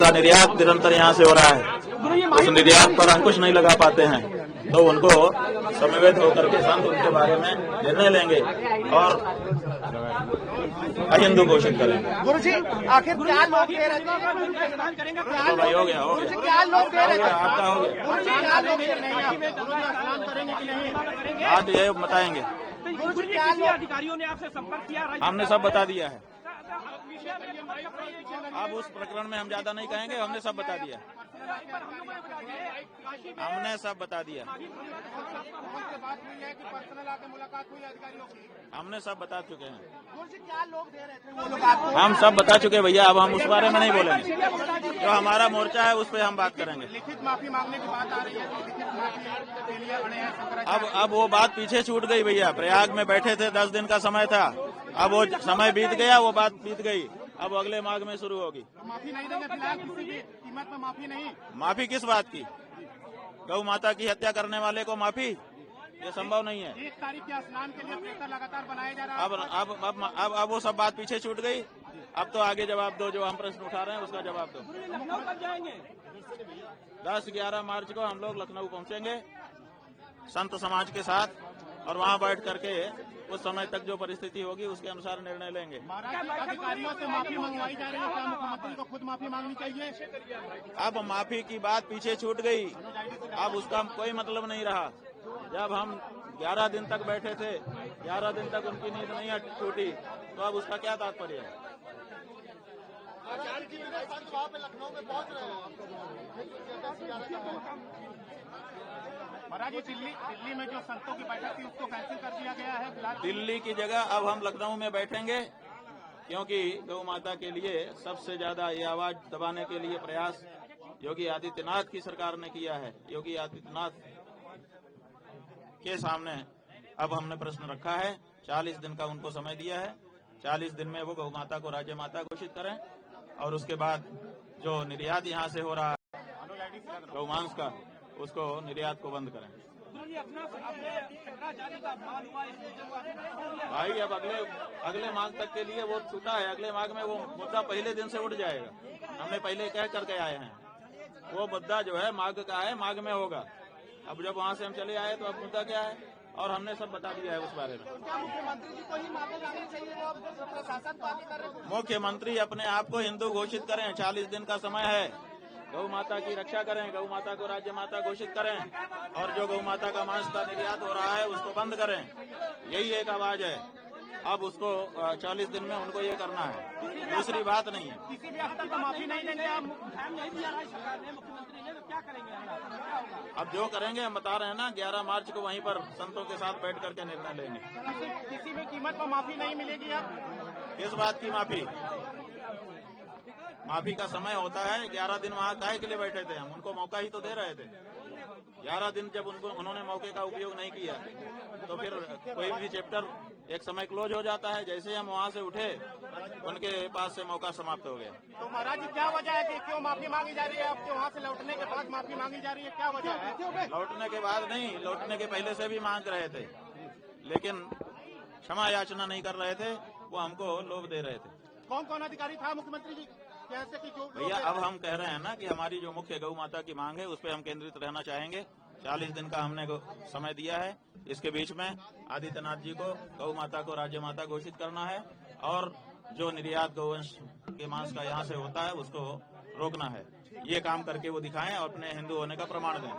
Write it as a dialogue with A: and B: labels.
A: का निर्यात निरंतर यहाँ से हो रहा है, उस निर्यात पर अंकुश नहीं लगा पाते हैं, तो उनको समवेत होकर के संत उनके बारे में निर्णय लेंगे और अहिंदू घोषित करेंगे।
B: गुरु जी आखिर क्या लोग दे रहे थे?
A: तो भाई हो गया
B: क्या लोग दे रहे थे?
A: आपका हो गया।
B: गुरु जी क्या लोग दे रहे हैं? स्नान करेंगे कि नहीं?
A: बात ये बताएंगे।
B: गुरु जी क्या
C: अधिकारियों ने आपसे संपर्क किया?
A: हमने सब बता दिया है। अब उस प्रकरण में हम ज्यादा नहीं कहेंगे, हमने सब बता दिया। हमने सब बता दिया। हमने सब बता चुके हैं।
B: गुरु जी क्या लोग दे रहे थे वो लोग आपको?
A: हम सब बता चुके भैया, अब हम उस बारे में नहीं बोलेंगे। जो हमारा मोर्चा है उस पर हम बात करेंगे।
B: लिखित माफी मांगने की बात आ रही है, लिखित माफी के लिए अड़े हैं शंकराचार्य।
A: अब वो बात पीछे छूट गई भैया। प्रयाग में बैठे थे, 10 दिन का समय था। अब वो समय बीत गया, वो बात बीत गई। अब अगले माघ में शुरू होगी।
B: माफी नहीं देंगे फिलहाल, किसी भी कीमत में माफी नहीं।
A: माफी किस बात की? गौ माता की हत्या करने वाले को माफी? ये संभव नहीं है।
B: 1 तारीख के स्नान के लिए प्रेटर लगातार बनाया जा रहा है।
A: अब वो सब बात पीछे छूट गई। अब तो आगे जवाब दो, जो हम प्रश्न उठा रहे हैं उसका जवाब दो।
C: लखनऊ कब जाएंगे?
A: 10-11 मार्च को हम लोग लखनऊ पहुंचेंगे संत समाज के साथ, और वहां बैठ करके उस समय तक जो परिस्थिति होगी उसके अनुसार निर्णय लेंगे।
B: अधिकारियों से माफी मंगवाई जा रही है, क्या मुख्यमंत्री को खुद माफी मांगनी चाहिए?
A: अब माफी की बात पीछे छूट गई, अब उसका कोई मतलब नहीं रहा। जब हम 11 दिन तक बैठे थे, 11 दिन तक उनकी नींद नहीं टूटी, तो अब उसका क्या तात्पर्य है?
B: महाराज जी दिल्ली में जो संतों की बैठक थी उसको कैंसिल कर दिया गया है।
A: दिल्ली की जगह अब हम लखनऊ में बैठेंगे, क्योंकि गौ माता के लिए सबसे ज्यादा ये आवाज दबाने के लिए प्रयास योगी आदित्यनाथ की सरकार ने किया है। योगी आदित्यनाथ के सामने अब हमने प्रश्न रखा है। 40 दिन का उनको समय दिया है। 40 दिन में वो गौ माता को राज्य माता घोषित करें, और उसके बाद जो निर्यात यहाँ से हो रहा है गौमांस का, उसको निर्यात को बंद करें। भाई अब अगले माघ तक के लिए वो छूटा है। अगले माघ में वो मुद्दा पहले दिन से उठ जाएगा। हमने पहले कह करके आए हैं, वो मुद्दा जो है माघ का है, माघ में होगा। अब जब वहाँ से हम चले आए तो अब मुद्दा क्या है, और हमने सब बता दिया है उस बारे में।
B: मुख्यमंत्री जी को ही माफी मांगनी चाहिए, वो अब प्रशासन बात कर रहे हैं।
A: मुख्यमंत्री अपने आप को हिंदू घोषित करें। 40 दिन का समय है। गौ माता की रक्षा करें, गौ माता को राज्य माता घोषित करें, और जो गौ माता का मांस का निर्यात हो रहा है उसको बंद करें। यही एक आवाज है। अब उसको 40 दिन में उनको ये करना है, दूसरी बात नहीं है।
B: किसी भी हद तक माफी नहीं देंगे आप?
C: नहीं दिया सरकार ने, मुख्यमंत्री ने, तो क्या करेंगे?
A: अब जो करेंगे हम बता रहे हैं ना, 11 मार्च को वहीं पर संतों के साथ बैठ करके निर्णय लेंगे।
B: किसी भी कीमत पर माफी नहीं मिलेगी अब?
A: किस बात की माफी? माफी का समय होता है। 11 दिन वहाँ काहे के लिए बैठे थे? हम उनको मौका ही तो दे रहे थे। 11 दिन जब उन्होंने मौके का उपयोग नहीं किया, तो फिर कोई भी चैप्टर एक समय क्लोज हो जाता है। जैसे हम वहाँ से उठे, उनके पास से मौका समाप्त हो गया।
B: तो महाराज जी क्या वजह है कि क्यों माफी मांगी जा रही है? आपके वहाँ से लौटने के बाद माफी मांगी जा रही है, क्या वजह है?
A: लौटने के बाद नहीं, लौटने के पहले से भी मांग रहे थे, लेकिन क्षमा याचना नहीं कर रहे थे। वो हमको लोभ दे रहे थे।
B: कौन कौन अधिकारी था मुख्यमंत्री जी? कैसे कि क्यों?
A: भैया अब हम कह रहे हैं ना कि हमारी जो मुख्य गौ माता की मांग है उस पर हम केंद्रित रहना चाहेंगे। 40 दिन का हमने समय दिया है। इसके बीच में आदित्यनाथ जी को गौ माता को राज्य माता घोषित करना है, और जो निर्यात गौवंश के मांस का यहाँ से होता है उसको रोकना है। ये काम करके वो दिखाएं और अपने हिंदू होने का प्रमाण दें।